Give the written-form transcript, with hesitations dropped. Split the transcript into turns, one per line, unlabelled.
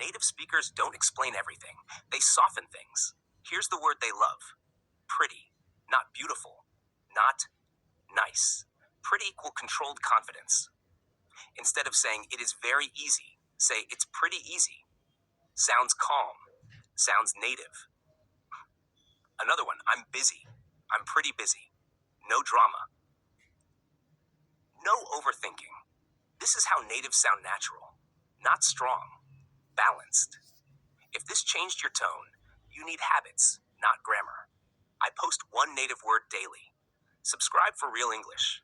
Native speakers don't explain everything, they soften things. Here's the word they love: pretty, not beautiful, not nice. Pretty equal controlled confidence. Instead of saying it is very easy, say it's pretty easy. Sounds calm, sounds native. Another one: I'm busy. I'm pretty busy. No drama. No overthinking. This is how natives sound natural, not strong, balanced. If this changed your tone, you need habits, not grammar. I post one native word daily. Subscribe for Real English.